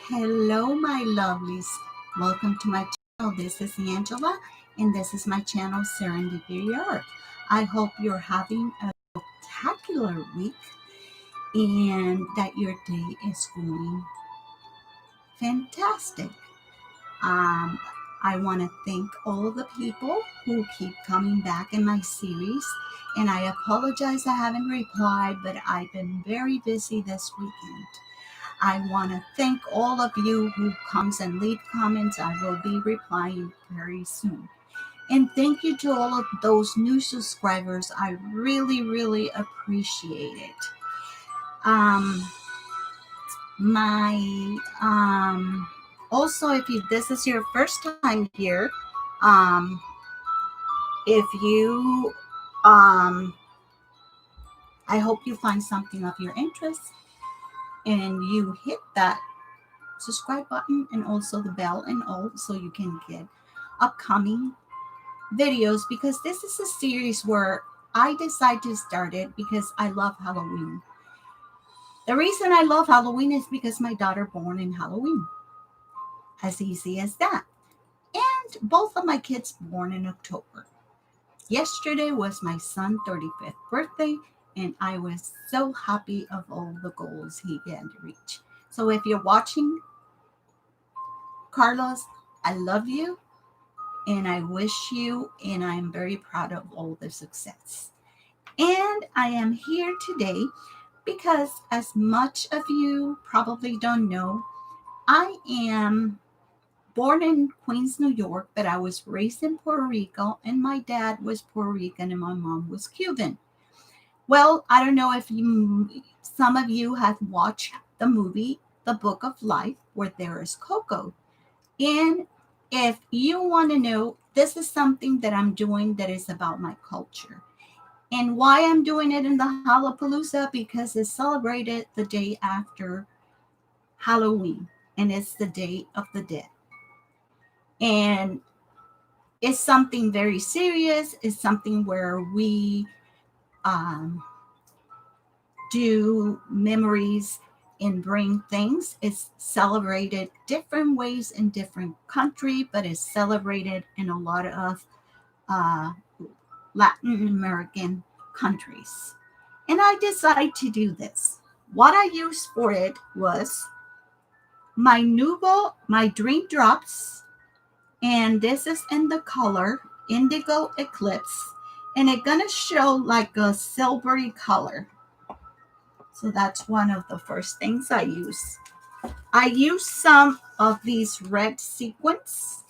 Hello, my lovelies. Welcome to my channel. This is Angela, and this is my channel, Serendipity Art. I hope you're having a spectacular week and that your day is going fantastic. Um, I want to thank all the people who keep coming back in my series, and I apologize I haven't replied, but I've been very busy this weekend. I want to thank all of you who comes and leave comments. I will be replying very soon. And thank you to all of those new subscribers. I really appreciate it. My Also, if this is your first time here, if you I hope you find something of your interest and you hit that subscribe button and also the bell and all so you can get upcoming videos, because this is a series where I decided to start it because I love Halloween. The reason I love Halloween is because my daughter born in Halloween. As easy as that. And both of my kids born in October. Yesterday was my son's 35th birthday, and I was so happy of all the goals he can reach. So if you're watching, Carlos, I love you and I wish you, and I'm very proud of all the success. And I am here today because, as much of you probably don't know, I am born in Queens, New York, but I was raised in Puerto Rico, and my dad was Puerto Rican and my mom was Cuban. Well, I don't know if some of you have watched the movie The Book of Life, where there is Coco. And if you want to know, this is something that I'm doing that is about my culture. And why I'm doing it in the Hallow-Palooza, because it's celebrated the day after Halloween, and it's the Day of the Dead. And it's something very serious. It's something where we do memories and bring things. It's celebrated different ways in different countries, but it's celebrated in a lot of Latin American countries. And I decided to do this. What I used for it was my Dream Drops, and this is in the color Indigo Eclipse, and it's gonna show like a silvery color. So that's one of the first things I use. I use some of these red sequins.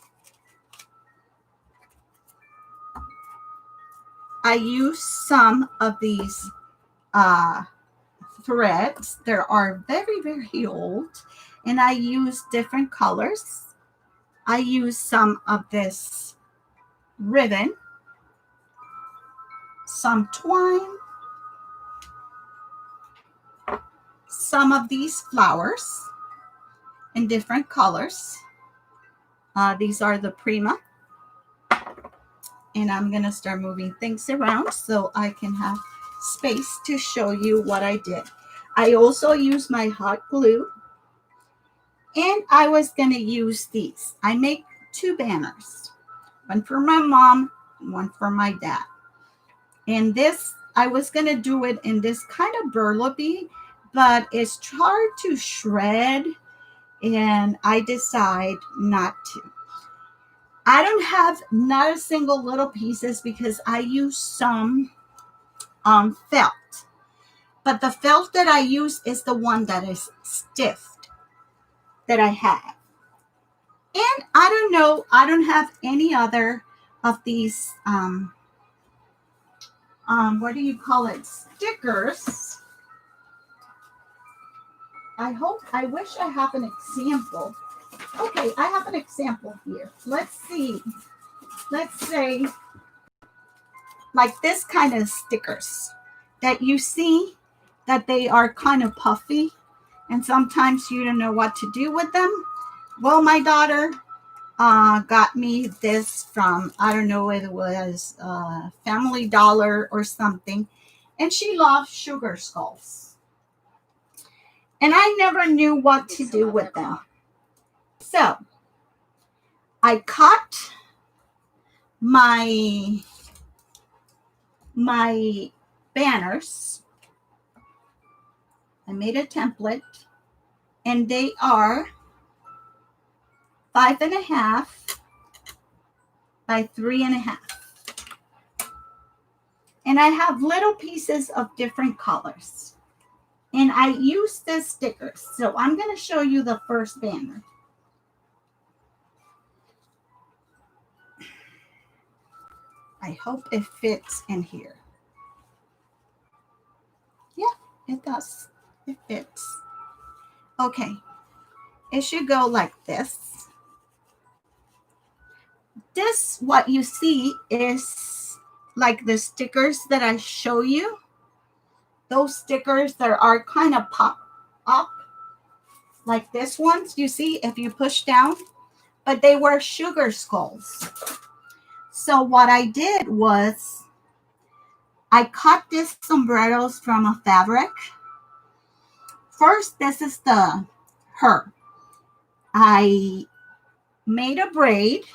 I use some of these threads. They are very old, and I use different colors. I use some of this ribbon, some twine, some of these flowers in different colors. These are the Prima. And I'm going to start moving things around so I can have space to show you what I did. I also use my hot glue. And I was going to use these. I make two banners. One for my mom, one for my dad. And this, I was going to do it in this kind of burlapy, but it's hard to shred, and I decide not to. I don't have not a single little pieces because I use some felt. But the felt that I use is the one that is stiff that I have. And I don't know, I don't have any other of these, what do you call it, stickers. I wish I have an example. Okay, I have an example here. Let's see. Let's say like this kind of stickers that you see that they are kind of puffy and sometimes you don't know what to do with them. Well, my daughter got me this from, I don't know, it was Family Dollar or something, and she loves sugar skulls. And I never knew what to do with them. So I cut my banners. I made a template, and they are 5.5 by 3.5. And I have little pieces of different colors. And I use this stickers. So I'm going to show you the first banner. I hope it fits in here. Yeah, it does. It fits. Okay. It should go like this. This, what you see, is like the stickers that I show you. Those stickers that are kind of pop up, like this ones, you see, if you push down. But they were sugar skulls. So what I did was I cut these sombreros from a fabric. First, this is her. I made a braid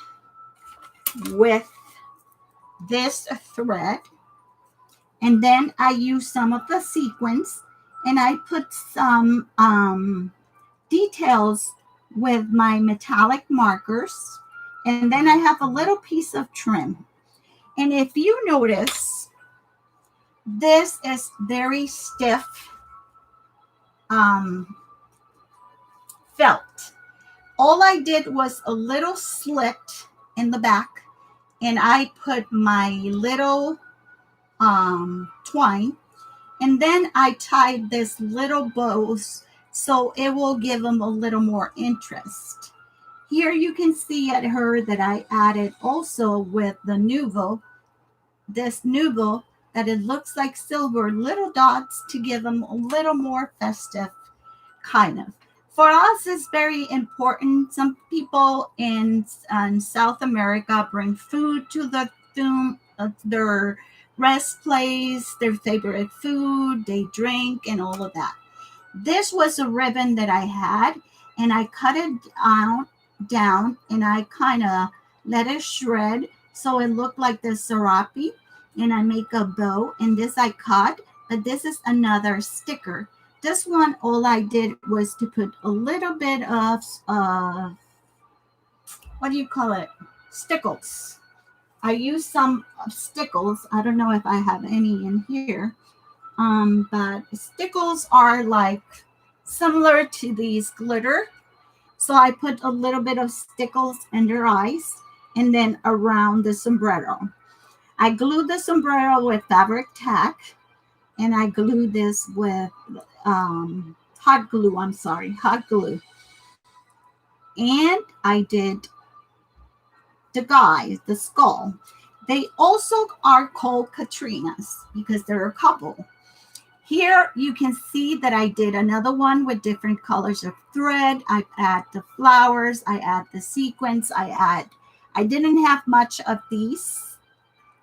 with this thread, and then I used some of the sequins, and I put some details with my metallic markers, and then I have a little piece of trim. And if you notice, this is very stiff felt. All I did was a little slit in the back, and I put my little twine, and then I tied this little bows so it will give them a little more interest. Here you can see at her that I added also with the nouveau, this nouveau, that it looks like silver little dots to give them a little more festive kind of. For us, it's very important. Some people in South America bring food to the their rest place, their favorite food, they drink, and all of that. This was a ribbon that I had, and I cut it down, and I kind of let it shred so it looked like the serape, and I make a bow, and this I cut, but this is another sticker. This one, all I did was to put a little bit of, what do you call it? Stickles. I used some stickles. I don't know if I have any in here. But stickles are like similar to these glitter. So I put a little bit of stickles in their eyes and then around the sombrero. I glued the sombrero with fabric tack, and I glued this with hot glue. Hot glue. And I did the guys, the skull. They also are called Katrinas because they're a couple. Here you can see that I did another one with different colors of thread. I add the flowers, I add the sequins, I didn't have much of these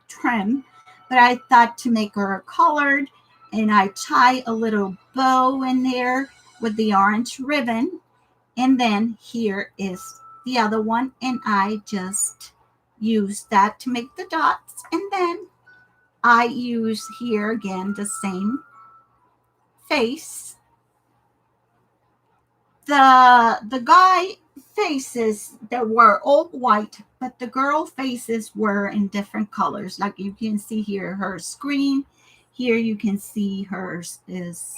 trim, but I thought to make her colored, and I tie a little bow in there with the orange ribbon. And then here is the other one, and I just use that to make the dots. And then I use here again the same face. The guy faces that were all white, but the girl faces were in different colors. Like you can see here, her screen. Here you can see hers is.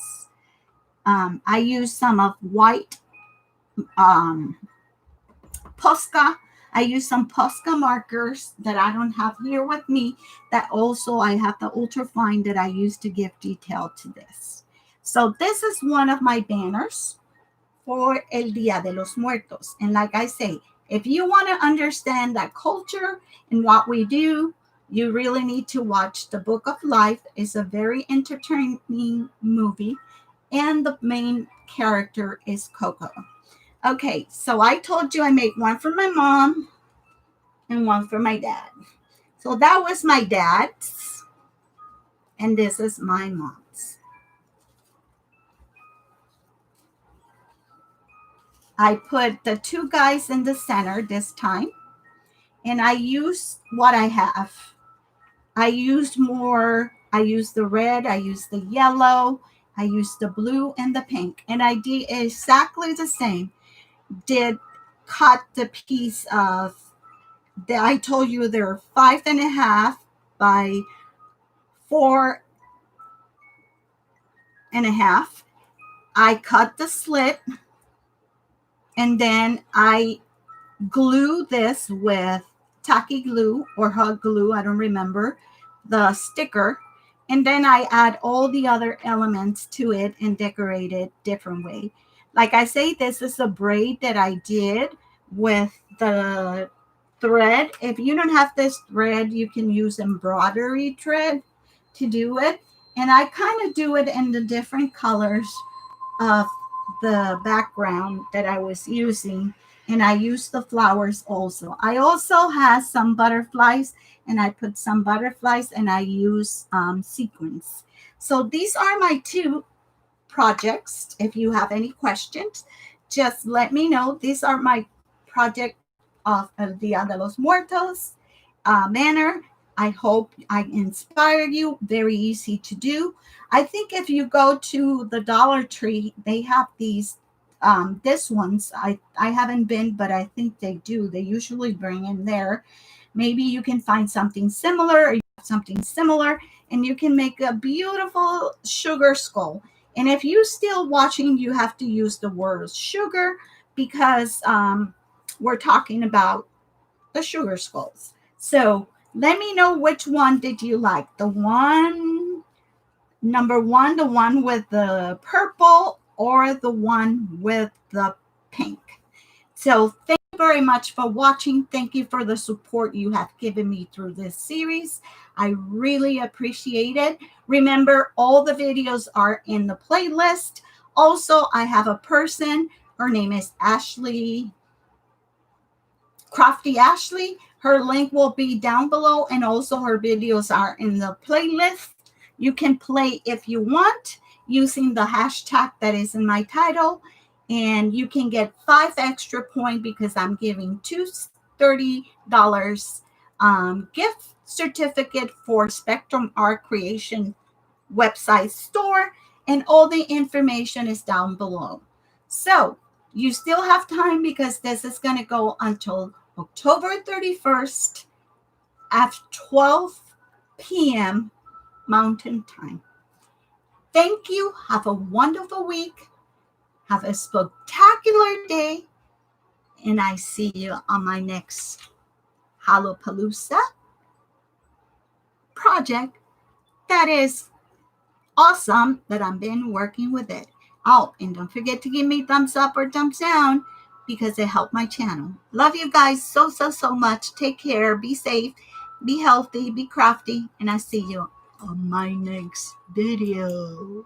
I use some of white Posca. I use some Posca markers that I don't have here with me, that also I have the ultra fine that I use to give detail to this. So this is one of my banners for El Día de los Muertos. And like I say, if you want to understand that culture and what we do, you really need to watch The Book of Life. It's a very entertaining movie, and the main character is Coco. Okay, so I told you I made one for my mom and one for my dad. So that was my dad's, and this is my mom's. I put the two guys in the center this time, and I used what I have. I used the red, I used the yellow, I used the blue and the pink, and I did exactly the same. Did cut the piece of I told you they're 5.5 by 4.5. I cut the slit, and then I glue this with tacky glue or hot glue, I don't remember, the sticker. And then I add all the other elements to it and decorate it different way. Like I say, this is a braid that I did with the thread. If you don't have this thread, you can use embroidery thread to do it. And I kind of do it in the different colors of the background that I was using, and I used the flowers also. I also had some butterflies, and I put some butterflies, and I use sequins. So these are my two projects. If you have any questions, just let me know. These are my project of El Dia de los Muertos manner. I hope I inspired you. Very easy to do. I think if you go to the Dollar Tree, they have these this ones. I haven't been, but I think they do. They usually bring in there. Maybe you can find something similar, or you have something similar, and you can make a beautiful sugar skull. And if you're still watching, you have to use the word sugar because we're talking about the sugar skulls. So let me know which one did you like. The one, number one, the one with the purple, or the one with the pink. So thank you very much for watching. Thank you for the support you have given me through this series. I really appreciate it. Remember, all the videos are in the playlist. Also, I have a person. Her name is Crafty Ashley. Her link will be down below, and also her videos are in the playlist. You can play if you want using the hashtag that is in my title, and you can get 5 extra points because I'm giving two $30 gift certificate for Spectrum Art Creation website store, and all the information is down below. So you still have time because this is going to go until October 31st at 12 p.m. Mountain Time. Thank you. Have a wonderful week. Have a spectacular day. And I see you on my next Hallow-Palooza project that is awesome that I've been working with it. Oh, and don't forget to give me thumbs up or thumbs down because it helped my channel. Love you guys so, so, so much. Take care. Be safe. Be healthy. Be crafty. And I see you on my next video.